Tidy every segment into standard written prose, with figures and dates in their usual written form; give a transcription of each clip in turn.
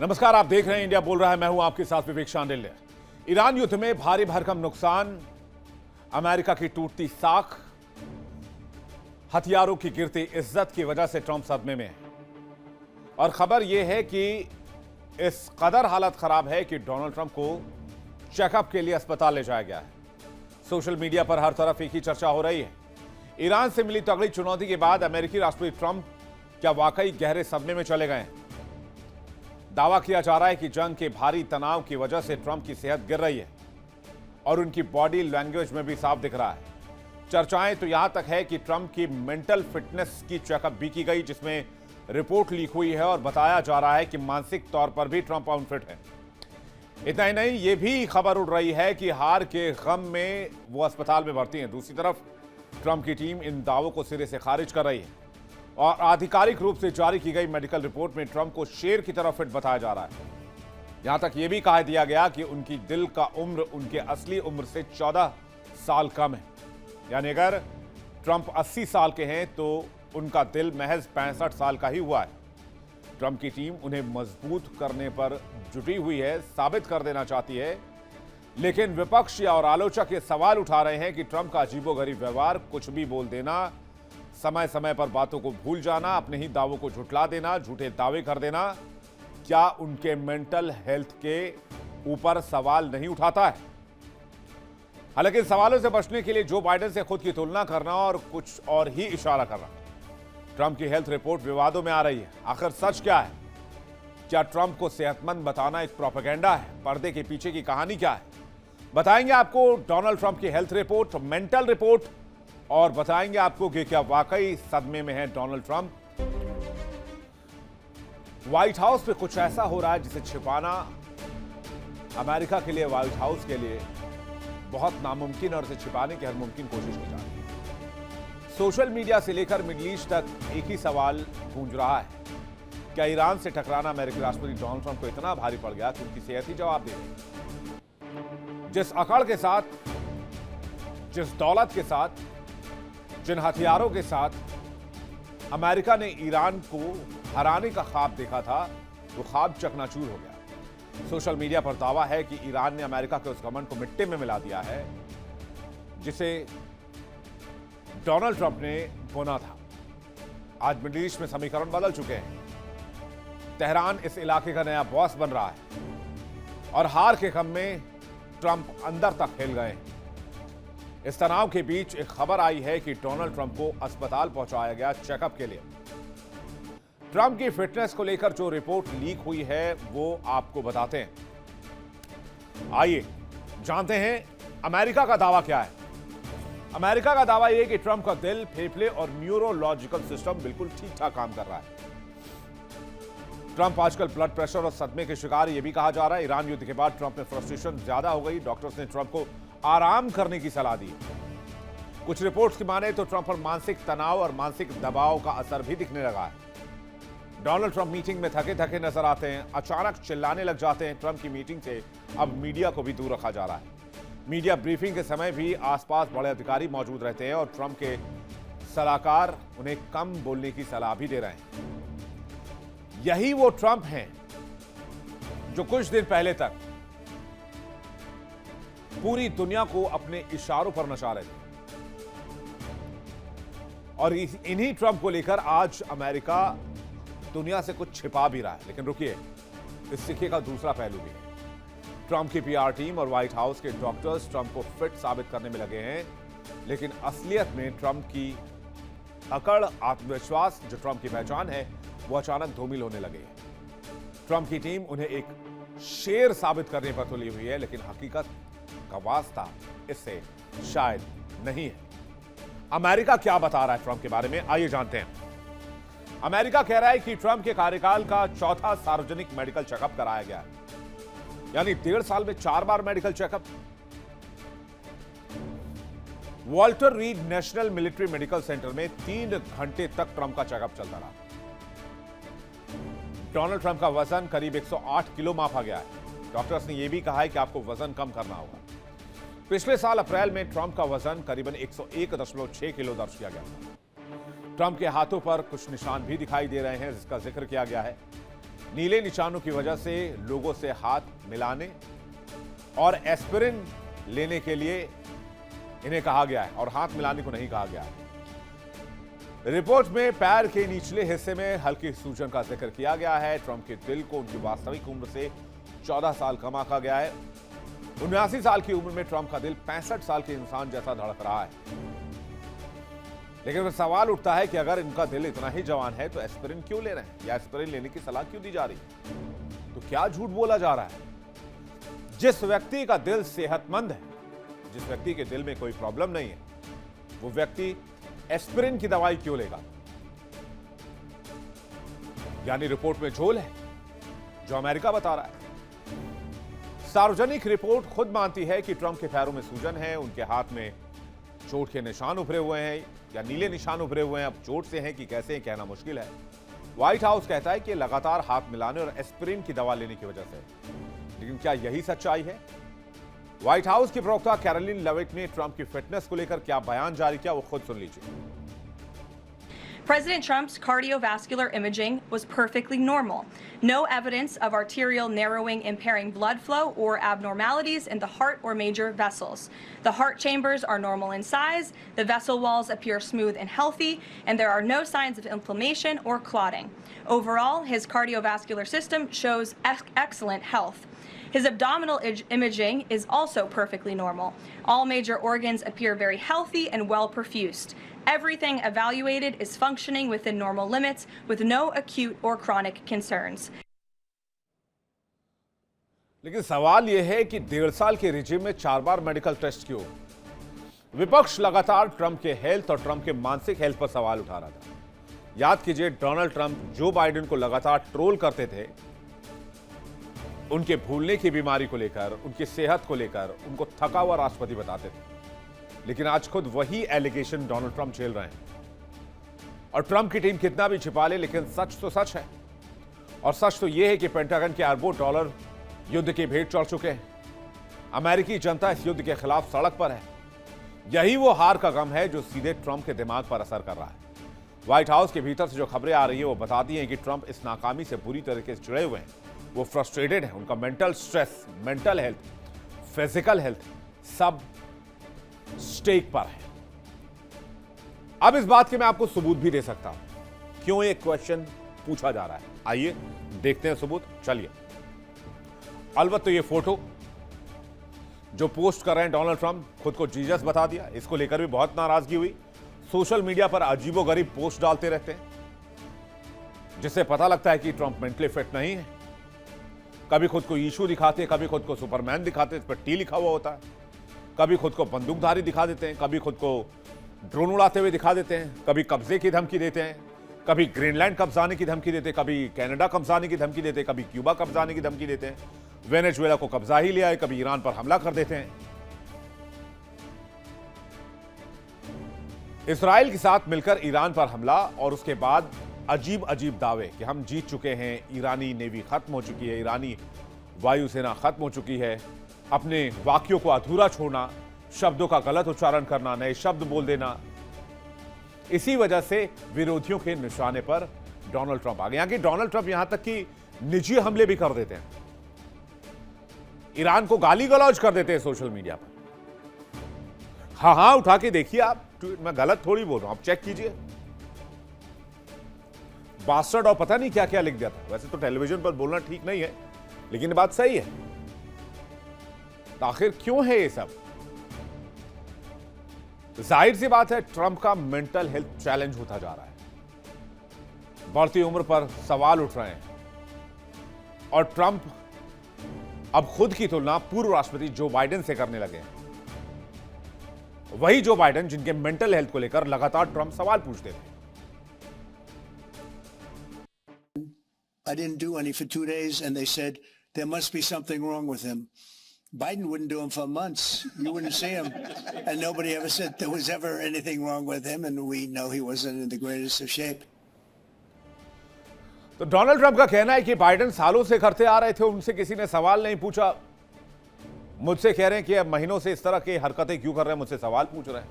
नमस्कार, आप देख रहे हैं इंडिया बोल रहा है। मैं हूं आपके साथ विवेक शांडिल्य। ईरान युद्ध में भारी भरकम नुकसान, अमेरिका की टूटती साख, हथियारों की गिरती इज्जत की वजह से ट्रंप सदमे में है। और खबर यह है कि इस कदर हालत खराब है कि डोनाल्ड ट्रंप को चेकअप के लिए अस्पताल ले जाया गया है। सोशल मीडिया पर हर तरफ एक ही चर्चा हो रही है। ईरान से मिली तगड़ी चुनौती के बाद अमेरिकी राष्ट्रपति ट्रंप क्या वाकई गहरे सदमे में चले गए हैं? दावा किया जा रहा है कि जंग के भारी तनाव की वजह से ट्रंप की सेहत गिर रही है और उनकी बॉडी लैंग्वेज में भी साफ दिख रहा है। चर्चाएं तो यहां तक है कि ट्रंप की मेंटल फिटनेस की चेकअप भी की गई, जिसमें रिपोर्ट लीक हुई है और बताया जा रहा है कि मानसिक तौर पर भी ट्रंप अनफिट है। इतना ही नहीं, यह भी खबर उड़ रही है कि हार के गम में वो अस्पताल में भर्ती हैं। दूसरी तरफ ट्रंप की टीम इन दावों को सिरे से खारिज कर रही है और आधिकारिक रूप से जारी की गई मेडिकल रिपोर्ट में ट्रंप को शेर की तरह फिट बताया जा रहा है। यहां तक यह भी कहा दिया गया कि उनकी दिल का उम्र उनके असली उम्र से 14 साल कम है। यानी अगर ट्रंप 80 साल के हैं तो उनका दिल महज 65 साल का ही हुआ है। ट्रंप की टीम उन्हें मजबूत करने पर जुटी हुई है, साबित कर देना चाहती है। लेकिन विपक्ष और आलोचक ये सवाल उठा रहे हैं कि ट्रंप का अजीबोगरीब व्यवहार, कुछ भी बोल देना, समय समय पर बातों को भूल जाना, अपने ही दावों को झुठला देना, झूठे दावे कर देना, क्या उनके मेंटल हेल्थ के ऊपर सवाल नहीं उठाता है? हालांकि इन सवालों से बचने के लिए जो बाइडेन से खुद की तुलना करना और कुछ और ही इशारा करना। ट्रंप की हेल्थ रिपोर्ट विवादों में आ रही है। आखिर सच क्या है? क्या ट्रंप को सेहतमंद बताना एक प्रोपेगेंडा है? पर्दे के पीछे की कहानी क्या है? बताएंगे आपको डोनाल्ड ट्रंप की हेल्थ रिपोर्ट, मेंटल रिपोर्ट, और बताएंगे आपको कि क्या वाकई सदमे में है डोनाल्ड ट्रंप। व्हाइट हाउस पे कुछ ऐसा हो रहा है जिसे छिपाना अमेरिका के लिए, व्हाइट हाउस के लिए बहुत नामुमकिन, और इसे छिपाने की हर मुमकिन कोशिश की जा रही है। सोशल मीडिया से लेकर मिडिल ईस्ट तक एक ही सवाल गूंज रहा है, क्या ईरान से टकराना अमेरिकी राष्ट्रपति डोनाल्ड ट्रंप को इतना भारी पड़ गया कि उनकी सेहत ही जवाब दे रही? जिस अकड़ के साथ, जिस दौलत के साथ, जिन हथियारों के साथ अमेरिका ने ईरान को हराने का ख्वाब देखा था, वो ख्वाब चकनाचूर हो गया। सोशल मीडिया पर दावा है कि ईरान ने अमेरिका के उस घमंड को मिट्टी में मिला दिया है जिसे डोनाल्ड ट्रंप ने बुना था। आज मिडिल ईस्ट में समीकरण बदल चुके हैं। तेहरान इस इलाके का नया बॉस बन रहा है और हार के गम में ट्रंप अंदर तक हिल गए। इस तनाव के बीच एक खबर आई है कि डोनाल्ड ट्रंप को अस्पताल पहुंचाया गया चेकअप के लिए। ट्रंप की फिटनेस को लेकर जो रिपोर्ट लीक हुई है वो आपको बताते हैं। आइए जानते हैं अमेरिका का दावा क्या है। अमेरिका का दावा यह कि ट्रंप का दिल, फेफड़े और न्यूरोलॉजिकल सिस्टम बिल्कुल ठीक ठाक काम कर रहा है। ट्रंप आजकल ब्लड प्रेशर और सदमे के शिकार, यह भी कहा जा रहा है। ईरान युद्ध के बाद ट्रंप में फ्रस्ट्रेशन ज्यादा हो गई। डॉक्टर्स ने ट्रंप को आराम करने की सलाह दी। कुछ रिपोर्ट्स की माने तो ट्रंप पर मानसिक तनाव और मानसिक दबाव का असर भी दिखने लगा है। डोनाल्ड ट्रंप मीटिंग में थके थके नजर आते हैं, अचानक चिल्लाने लग जाते हैं। ट्रंप की मीटिंग से अब मीडिया को भी दूर रखा जा रहा है। मीडिया ब्रीफिंग के समय भी आसपास बड़े अधिकारी मौजूद रहते हैं और ट्रंप के सलाहकार उन्हें कम बोलने की सलाह भी दे रहे हैं। यही वो ट्रंप हैं जो कुछ दिन पहले तक पूरी दुनिया को अपने इशारों पर नचा रहे थे। और इन्हीं ट्रंप को लेकर आज अमेरिका दुनिया से कुछ छिपा भी रहा है। लेकिन रुकिए, इस सिक्के का दूसरा पहलू भी है। ट्रंप की पीआर टीम और व्हाइट हाउस के डॉक्टर्स ट्रंप को फिट साबित करने में लगे हैं, लेकिन असलियत में ट्रंप की अकड़, आत्मविश्वास, जो ट्रंप की पहचान है, वो अचानक धूमिल होने लगे हैं। ट्रंप की टीम उन्हें एक शेर साबित करने पर तुली हुई है, लेकिन हकीकत का वास्ता इससे शायद नहीं है। अमेरिका क्या बता रहा है ट्रंप के बारे में, आइए जानते हैं। अमेरिका कह रहा है कि ट्रंप के कार्यकाल का चौथा सार्वजनिक मेडिकल चेकअप कराया गया है, यानी 1.5 साल में 4 बार medical checkup. Walter Reed National Military Medical Center में 3 घंटे तक ट्रंप का चेकअप चलता रहा। डोनाल्ड ट्रंप का वजन करीब 108 किलो मापा गया है। डॉक्टर्स ने यह भी कहा है कि आपको वजन कम करना होगा। पिछले साल अप्रैल में ट्रंप का वजन करीबन 101.6 किलो दर्ज किया गया था। ट्रंप के हाथों पर कुछ निशान भी दिखाई दे रहे हैं, जिसका जिक्र किया गया है। नीले निशानों की वजह से लोगों से हाथ मिलाने और एस्पिरिन लेने के लिए इन्हें कहा गया है और हाथ मिलाने को नहीं कहा गया है। रिपोर्ट में पैर के निचले हिस्से में हल्की सूजन का जिक्र किया गया है। ट्रंप के दिल को उनकी वास्तविक उम्र से 14 साल कम आंका गया है। 79 साल की उम्र में ट्रंप का दिल 65 साल के इंसान जैसा धड़क रहा है। लेकिन फिर सवाल उठता है कि अगर इनका दिल इतना ही जवान है तो एस्पिरिन क्यों ले रहे हैं या एस्पिरिन लेने की सलाह क्यों दी जा रही है? तो क्या झूठ बोला जा रहा है? जिस व्यक्ति का दिल सेहतमंद है, जिस व्यक्ति के दिल में कोई प्रॉब्लम नहीं है, वो व्यक्ति एस्पिरिन की दवाई क्यों लेगा? यानी रिपोर्ट में झोल है जो अमेरिका बता रहा है। सार्वजनिक रिपोर्ट खुद मानती है कि ट्रंप के पैरों में सूजन है, उनके हाथ में चोट के निशान उभरे हुए हैं या नीले निशान उभरे हुए हैं। अब चोट से हैं कि कैसे हैं कहना मुश्किल है। व्हाइट हाउस कहता है कि लगातार हाथ मिलाने और एस्पिरिन की दवा लेने की वजह से, लेकिन क्या यही सच्चाई है? व्हाइट हाउस की प्रवक्ता कैरोलिन लेविट ने ट्रंप की फिटनेस को लेकर क्या बयान जारी किया, वो खुद सुन लीजिए। President Trump's cardiovascular imaging was perfectly normal. No evidence of arterial narrowing impairing blood flow or abnormalities in the heart or major vessels. The heart chambers are normal in size, the vessel walls appear smooth and healthy, and there are no signs of inflammation or clotting. Overall, his cardiovascular system shows excellent health. His abdominal imaging is also perfectly normal. All major organs appear very healthy and well perfused. Everything evaluated is functioning within normal limits with no acute or chronic concerns. लेकिन सवाल यह है कि 1.5 साल के regime में 4 बार medical test क्यों? विपक्ष लगातार ट्रंप के हेल्थ और ट्रंप के मानसिक हेल्थ पर सवाल उठा रहा था। याद कीजिए, डोनाल्ड ट्रंप जो बाइडेन को लगातार ट्रोल करते थे, उनके भूलने की बीमारी को लेकर, उनकी सेहत को लेकर, उनको थका हुआ राष्ट्रपति बताते थे। लेकिन आज खुद वही एलिगेशन डोनाल्ड ट्रंप झेल रहे हैं। और ट्रंप की टीम कितना भी छिपा ले, लेकिन सच तो सच है। और सच तो यह है कि पेंटागन के अरबों डॉलर युद्ध की भेंट चढ़ चुके हैं। अमेरिकी जनता इस युद्ध के खिलाफ सड़क पर है। यही वो हार का गम है जो सीधे ट्रंप के दिमाग पर असर कर रहा है। व्हाइट हाउस के भीतर से जो खबरें आ रही है वो बताती हैं कि ट्रंप इस नाकामी से बुरी तरीके से जुड़े हुए हैं। वो फ्रस्ट्रेटेड है। उनका mental stress, mental health, physical health सब स्टेक पर है। अब इस बात के मैं आपको सबूत भी दे सकता हूं क्यों ये क्वेश्चन पूछा जा रहा है। आइए देखते हैं सबूत। चलिए, अलबत्ता तो ये फोटो जो पोस्ट कर रहे हैं डोनाल्ड ट्रंप, खुद को जीसस बता दिया, इसको लेकर भी बहुत नाराजगी हुई। सोशल मीडिया पर अजीबोगरीब पोस्ट डालते रहते हैं जिससे पता लगता है कि ट्रंप मेंटली फिट नहीं है। कभी खुद को यीशु दिखाते, कभी खुद को सुपरमैन दिखाते, इस पर टी लिखा हुआ होता है। कभी खुद को बंदूकधारी दिखा देते हैं, कभी खुद को ड्रोन उड़ाते हुए दिखा देते हैं, कभी कब्जे की धमकी देते हैं, कभी ग्रीनलैंड कब्जाने की धमकी देते हैं, कभी कनाडा कब्जाने की धमकी देते हैं, कभी क्यूबा कब्जाने की धमकी देते हैं, वेनेजुएला को कब्जा ही लिया है, कभी ईरान पर हमला कर देते हैं। इस्राइल के साथ मिलकर ईरान पर हमला और उसके बाद अजीब अजीब दावे कि हम जीत चुके हैं, ईरानी नेवी खत्म हो चुकी है, ईरानी वायुसेना खत्म हो चुकी है, अपने वाक्यों को अधूरा छोड़ना, शब्दों का गलत उच्चारण करना, नए शब्द बोल देना। इसी वजह से विरोधियों के निशाने पर डोनाल्ड ट्रंप आ गए। यहां कि डोनाल्ड ट्रंप यहां तक कि निजी हमले भी कर देते हैं, ईरान को गाली गलौज कर देते हैं सोशल मीडिया पर। हां, उठा के देखिए आप, मैं गलत थोड़ी बोल रहा हूं, आप चेक कीजिए। बास्टर्ड और पता नहीं क्या क्या लिख दिया था। वैसे तो टेलीविजन पर बोलना ठीक नहीं है, लेकिन बात सही है। तो आखिर क्यों है ये सब? जाहिर सी बात है, ट्रंप का मेंटल हेल्थ चैलेंज होता जा रहा है। बढ़ती उम्र पर सवाल उठ रहे हैं और ट्रंप अब खुद की तुलना पूर्व राष्ट्रपति जो बाइडेन से करने लगे हैं। वही जो बाइडेन जिनके मेंटल हेल्थ को लेकर लगातार ट्रंप सवाल पूछते थे। I didn't do any for 2 days, and they said there must be something wrong with him. Biden wouldn't do them for months. You wouldn't see him, and nobody ever said there was ever anything wrong with him, and we know he wasn't in the greatest of shape. तो Donald Trump का कहना है कि Biden सालों से करते आ रहे थे, उनसे किसी ने सवाल नहीं पूछा। मुझसे कह रहे हैं कि अब महीनों से इस तरह की हरकतें क्यों कर रहे हैं, मुझसे सवाल पूछ रहे हैं।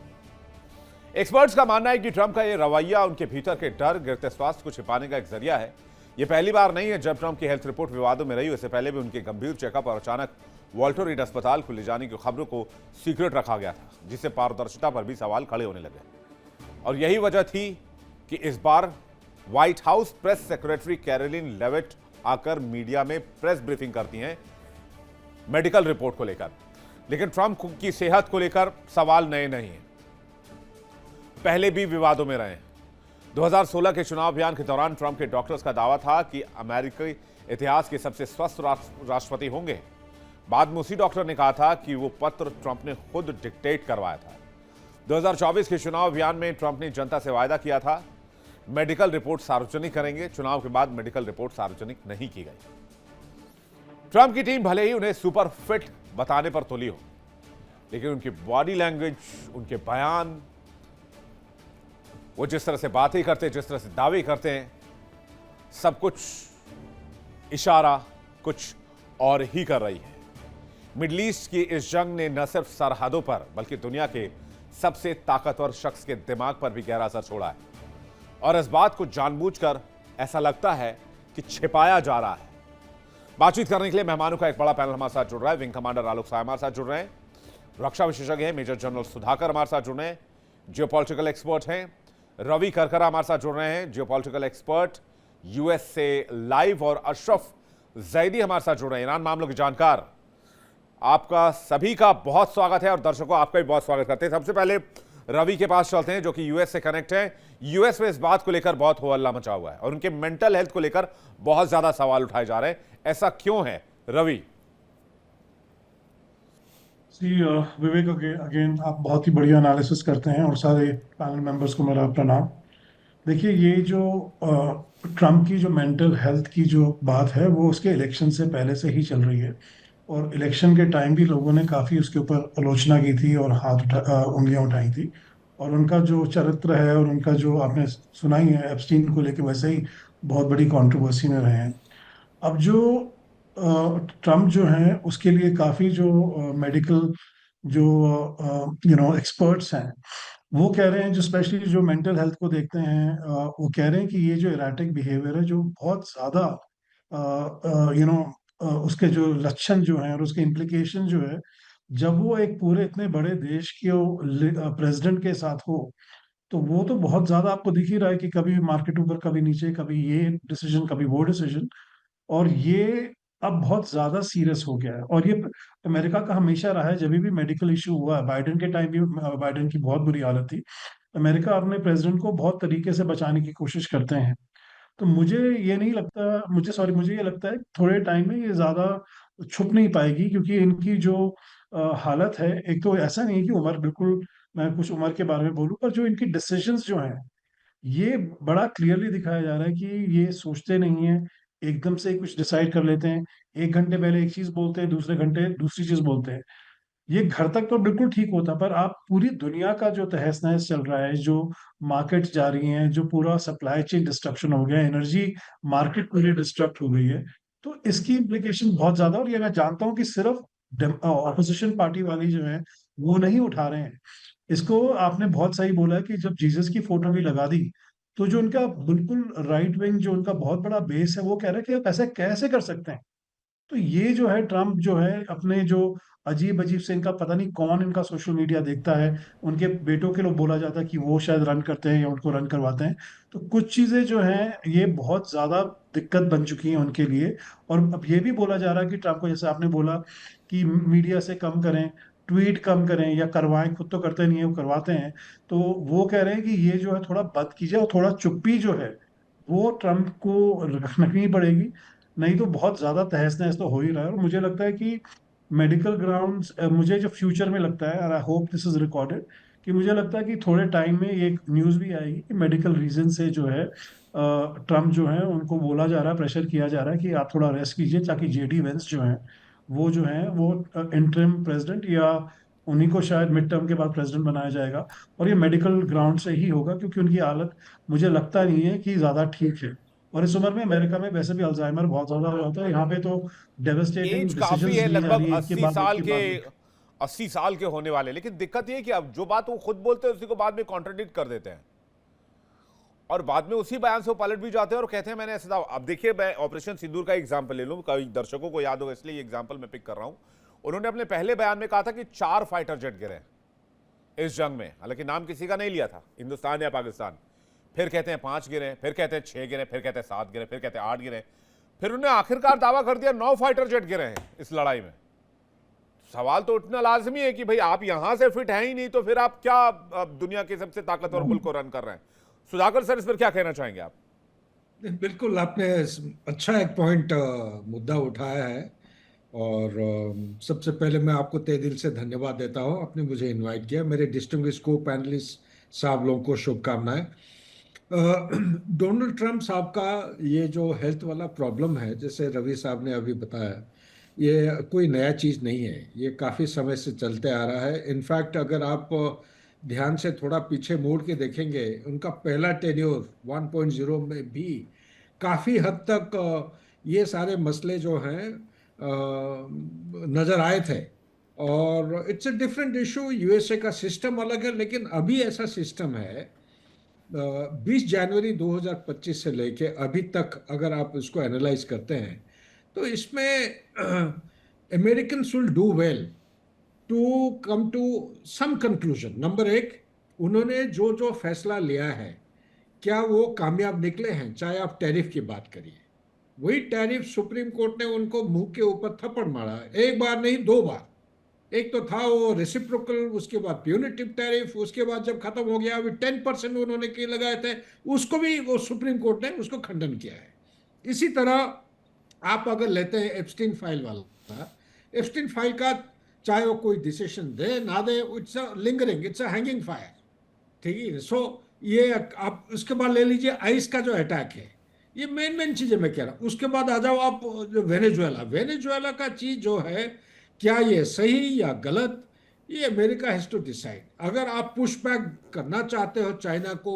एक्सपर्ट्स का मानना है कि ट्रंप का यह रवैया उनके भीतर के डर, गिरते स्वास्थ्य को छिपाने का एक जरिया है। यह पहली बार नहीं है जब ट्रंप की हेल्थ रिपोर्ट विवादों में रही। इससे पहले भी उनके गंभीर चेकअप और अचानक वॉल्टर रीड अस्पताल को ले जाने की खबरों को सीक्रेट रखा गया था, जिससे पारदर्शिता पर भी सवाल खड़े होने लगे। और यही वजह थी कि इस बार White House press secretary Karoline Leavitt आकर मीडिया में प्रेस ब्रीफिंग करती हैं मेडिकल रिपोर्ट को लेकर। लेकिन ट्रंप की सेहत को लेकर सवाल नए नहीं हैं, पहले भी विवादों में रहे। 2016 के चुनाव अभियान के दौरान ट्रंप के डॉक्टर्स का दावा था कि अमेरिकी इतिहास के सबसे स्वस्थ राष्ट्रपति होंगे। बाद में उसी डॉक्टर ने कहा था कि वो पत्र ट्रंप ने खुद डिक्टेट करवाया था। 2024 के चुनाव अभियान में ट्रंप ने जनता से वायदा किया था मेडिकल रिपोर्ट सार्वजनिक करेंगे। चुनाव के बाद मेडिकल रिपोर्ट सार्वजनिक नहीं की गई। ट्रंप की टीम भले ही उन्हें सुपर फिट बताने पर तुली हो, लेकिन उनकी बॉडी लैंग्वेज, उनके बयान, वो जिस तरह से बातें करते हैं, जिस तरह से दावे करते हैं, सब कुछ इशारा कुछ और ही कर रही है। मिडिल ईस्ट की इस जंग ने न सिर्फ सरहदों पर बल्कि दुनिया के सबसे ताकतवर शख्स के दिमाग पर भी गहरा असर छोड़ा है। और इस बात को जानबूझकर ऐसा लगता है कि छिपाया जा रहा है। बातचीत करने के लिए मेहमानों का एक बड़ा पैनल हमारे साथ जुड़ रहा है। विंग कमांडर आलोक साय हमारे साथ जुड़ रहे हैं, रक्षा विशेषज्ञ हैं मेजर जनरल सुधाकर हमारे साथ जुड़ रहे हैं, जियोपॉलिटिकल एक्सपर्ट हैं रवि करकरा हमारे साथ जुड़ रहे हैं, जियोपॉलिटिकल एक्सपर्ट यूएस से लाइव, और अशरफ जैदी हमारे साथ जुड़ रहे हैं, ईरान मामलों के जानकार। आपका सभी का बहुत स्वागत है और दर्शकों आपका भी बहुत स्वागत करते हैं। सबसे पहले रवि के पास चलते हैं जो कि यूएस से कनेक्ट है। यूएस में इस बात को लेकर बहुत हो हल्ला मचा हुआ है और उनके मेंटल हेल्थ को लेकर बहुत ज्यादा सवाल उठाए जा रहे हैं। ऐसा क्यों है रवि? विवेक, अगेन आप बहुत ही बढ़िया एनालिसिस करते हैं और सारे पैनल मेंबर्स को मेरा प्रणाम। देखिए, ये जो ट्रम्प की जो मेंटल हेल्थ की जो बात है वो उसके इलेक्शन से पहले से ही चल रही है और इलेक्शन के टाइम भी लोगों ने काफ़ी उसके ऊपर आलोचना की थी और उंगलियां उठाई थी। और उनका जो चरित्र है और उनका जो आपने सुना ही है एप्स्टीन को लेके, वैसे ही बहुत बड़ी कंट्रोवर्सी में रहे हैं। अब जो ट्रम्प जो है उसके लिए काफ़ी जो मेडिकल जो एक्सपर्ट्स हैं वो कह रहे हैं, जो स्पेशली जो मेंटल हेल्थ को देखते हैं, वो कह रहे हैं कि ये जो इराटिक बिहेवियर है जो बहुत ज़्यादा उसके जो लक्षण जो हैं और उसके इम्प्लीकेशन जो है, जब वो एक पूरे इतने बड़े देश के प्रेसिडेंट के साथ हो तो वो तो बहुत ज़्यादा आपको दिख ही रहा है कि कभी मार्केट ऊपर कभी नीचे, कभी ये डिसीजन कभी वो डिसीजन। और ये अब बहुत ज्यादा सीरियस हो गया है और ये अमेरिका का हमेशा रहा है। जब भी मेडिकल इशू हुआ है, बाइडेन के टाइम भी बाइडेन की बहुत बुरी हालत थी। अमेरिका अपने प्रेसिडेंट को बहुत तरीके से बचाने की कोशिश करते हैं। तो मुझे ये नहीं लगता, मुझे ये लगता है थोड़े टाइम में ये ज्यादा छुप नहीं पाएगी, क्योंकि इनकी जो हालत है, एक तो ऐसा नहीं है कि उम्र, बिल्कुल मैं कुछ उम्र के बारे में बोलूं, पर जो इनकी डिसीजंस जो हैं ये बड़ा क्लियरली दिखाया जा रहा है कि ये सोचते नहीं है, एकदम से कुछ डिसाइड कर लेते हैं। एक घंटे पहले एक चीज बोलते हैं, दूसरे घंटे दूसरी चीज बोलते हैं। ये घर तक तो बिल्कुल ठीक होता, पर आप पूरी दुनिया का जो तहस नहस चल रहा है, जो मार्केट जा रही हैं, जो पूरा सप्लाई चेन डिस्ट्रक्शन हो गया, एनर्जी मार्केट पूरी डिस्ट्रक्ट हो गई है, तो इसकी इम्प्लीकेशन बहुत ज्यादा। और ये मैं जानता हूँ कि सिर्फ ऑपोजिशन पार्टी वाली जो है वो नहीं उठा रहे हैं इसको। आपने बहुत सही बोला है कि जब जीसस की फोटो भी लगा दी तो जो उनका बिल्कुल राइट विंग, जो उनका बहुत बड़ा बेस है, वो कह रहे हैं कि आप ऐसा कैसे कर सकते हैं। तो ये जो है ट्रम्प जो है अपने जो अजीब अजीब से, इनका पता नहीं कौन इनका सोशल मीडिया देखता है, उनके बेटों के लोग बोला जाता है कि वो शायद रन करते हैं या उनको रन करवाते हैं। तो कुछ चीजें जो हैं ये बहुत ज्यादा दिक्कत बन चुकी हैं उनके लिए। और अब ये भी बोला जा रहा है कि ट्रम्प को, जैसे आपने बोला कि मीडिया से कम करें, ट्वीट कम करें या करवाएं, खुद तो करते नहीं है, वो करवाते हैं। तो वो कह रहे हैं कि ये जो है थोड़ा बंद कीजिए और थोड़ा चुप्पी जो है वो ट्रम्प को रखनी पड़ेगी, नहीं तो बहुत ज्यादा तहस नहस तो हो ही रहा है। और मुझे लगता है कि मेडिकल ग्राउंड्स, मुझे जो फ्यूचर में लगता है, और I hope this is recorded, कि मुझे लगता है कि थोड़े टाइम में ये न्यूज़ भी आएगी कि मेडिकल रीजन से जो है ट्रम्प जो है उनको बोला जा रहा है, प्रेशर किया जा रहा है कि आप थोड़ा रेस्ट कीजिए, ताकि जेडी वेंस जो है वो इंटरिम प्रेसिडेंट, या उन्हीं को शायद मिड टर्म के बाद प्रेसिडेंट बनाया जाएगा। और ये मेडिकल ग्राउंड से ही होगा, क्योंकि उनकी हालत मुझे लगता नहीं है कि ज्यादा ठीक है। और इस उम्र में अमेरिका में वैसे भी अल्जाइमर बहुत ज्यादा हो जाता है, यहाँ पे तो डेवस्टेटिंग एज काफी है, डिसीजंस ली जा रही लगभग है 80 साल के होने वाले। लेकिन दिक्कत ये है कि अब जो बात वो खुद बोलते हैं उसी को बाद में कॉन्ट्रडिक्ट कर देते हैं। और बाद में उसी बयान से वो पलट भी जाते हैं और कहते हैं मैंने ऐसा। अब देखिए, मैं ऑपरेशन सिंदूर का एग्जाम्पल ले लूं, कई दर्शकों को याद होगा इसलिए एग्जाम्पल मैं पिक कर रहा हूं। उन्होंने अपने पहले बयान में कहा था कि 4 फाइटर जेट गिरे इस जंग में, हालांकि नाम किसी का नहीं लिया था, हिंदुस्तान या पाकिस्तान। फिर कहते हैं 5 गिरे, फिर कहते हैं 6 गिरे, फिर कहते हैं 7 गिरे, फिर कहते हैं 8 गिरे, फिर उन्होंने आखिरकार दावा कर दिया 9 फाइटर जेट गिरे हैं इस लड़ाई में। सवाल तो उठना लाजमी है कि भाई आप यहां से फिट हैं ही नहीं, तो फिर आप क्या दुनिया के सबसे ताकतवर मुल्क को रन कर रहे हैं। सुधाकर सर, इस पर क्या कहना चाहेंगे आप? बिल्कुल, आपने अच्छा एक पॉइंट मुद्दा उठाया है और सबसे पहले मैं आपको तहे दिल से धन्यवाद देता हूं, आपने मुझे इनवाइट किया। मेरे डिस्टिंग्विश्ड को पैनलिस्ट साहब लोगों को शुभकामनाएं। डोनाल्ड ट्रंप साहब का ये जो हेल्थ वाला प्रॉब्लम है, जैसे रवि साहब ने अभी बताया, ये कोई नया चीज़ नहीं है, ये काफ़ी समय से चलते आ रहा है। इनफैक्ट अगर आप ध्यान से थोड़ा पीछे मोड़ के देखेंगे, उनका पहला टेन्योर 1.0 में भी काफ़ी हद तक ये सारे मसले जो हैं नज़र आए थे। और it's a different issue, USA का सिस्टम अलग है, लेकिन अभी ऐसा सिस्टम है 20 जनवरी 2025 से लेके अभी तक अगर आप इसको एनालाइज करते हैं तो इसमें Americans will do well to come to some conclusion. Number 1, उन्होंने जो जो फैसला लिया है क्या वो कामयाब निकले हैं। चाहे आप टैरिफ की बात करिए, वही टैरिफ सुप्रीम कोर्ट ने उनको मुंह के ऊपर थप्पड़ मारा, एक बार नहीं 2 बार। एक तो था वो रेसिप्रोकल, उसके बाद प्यूनिटिव टैरिफ, उसके बाद जब खत्म हो गया अभी 10% उन्होंने के लगाए थे, उसको भी वो सुप्रीम कोर्ट ने उसको खंडन किया है। इसी तरह आप अगर लेते हैं एप्स्टीन फाइल वाला, एप्स्टीन फाइल का चाहे वो कोई डिसीजन दे ना दे, it's a lingering, it's a hanging fire, ठीक है। सो ये आप उसके बाद ले लीजिए आइस का जो अटैक है, ये मेन चीजें मैं कह रहा हूँ। उसके बाद आ जाओ आप जो वेनेजुएला का चीज जो है, क्या ये सही या गलत, ये अमेरिका हैज टू डिसाइड। अगर आप पुश बैक करना चाहते हो चाइना को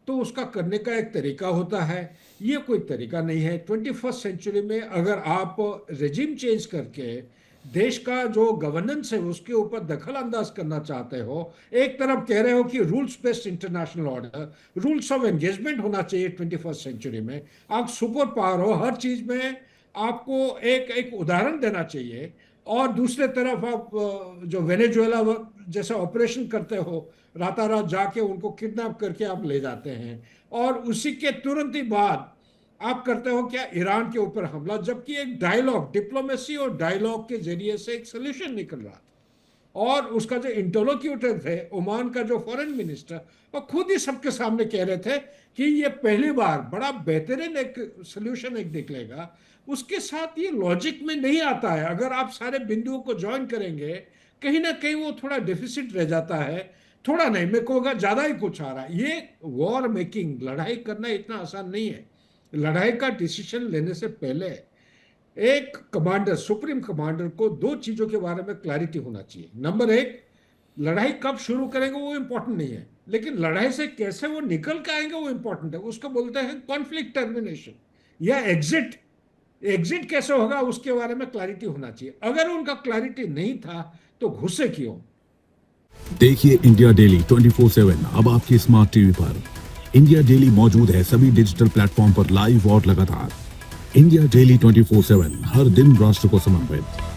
तो उसका करने का एक तरीका होता है, ये कोई तरीका नहीं है। 21st सेंचुरी में अगर आप रेजिम चेंज करके देश का जो गवर्नेंस है उसके ऊपर दखल अंदाज करना चाहते हो, एक तरफ कह रहे हो कि rules based international order, rules of engagement होना चाहिए 21st सेंचुरी में, आप सुपर पावर हो, हर चीज में आपको एक उदाहरण देना चाहिए, और दूसरे तरफ आप जो वेनेजुएला जैसा ऑपरेशन करते हो, रातारात जाके उनको किडनैप करके आप ले जाते हैं, और उसी के तुरंत ही बाद आप करते हो क्या, ईरान के ऊपर हमला, जबकि एक डायलॉग, डिप्लोमेसी और डायलॉग के जरिए से एक सोल्यूशन निकल रहा था। और उसका जो इंटरलोक्यूटर थे, ओमान का जो फॉरेन मिनिस्टर, वो खुद ही सबके सामने कह रहे थे कि ये पहली बार बड़ा बेहतरीन एक सोल्यूशन एक निकलेगा। उसके साथ ये लॉजिक में नहीं आता है, अगर आप सारे बिंदुओं को ज्वाइन करेंगे कहीं ना कहीं वो थोड़ा डेफिसिट रह जाता है। थोड़ा नहीं, मैं कहूँगा ज़्यादा ही कुछ आ रहा है। ये वॉर मेकिंग, लड़ाई करना इतना आसान नहीं है। लड़ाई का डिसीजन लेने से पहले एक कमांडर, सुप्रीम कमांडर को 2 चीज़ों के बारे में क्लैरिटी होना चाहिए। नंबर 1, लड़ाई कब शुरू करेंगे वो इम्पोर्टेंट नहीं है, लेकिन लड़ाई से कैसे वो निकल के आएंगे वो इम्पोर्टेंट है। उसको बोलते हैं कॉन्फ्लिक्ट टर्मिनेशन या एग्जिट। एग्जिट कैसे होगा उसके बारे में क्लैरिटी होना चाहिए। अगर उनका क्लैरिटी नहीं था तो घुसे क्यों? देखिए इंडिया डेली 24/7 अब आपकी स्मार्ट टीवी पर। इंडिया डेली मौजूद है सभी डिजिटल प्लेटफॉर्म पर लाइव और लगातार। इंडिया डेली 24/7 हर दिन राष्ट्र को समर्पित।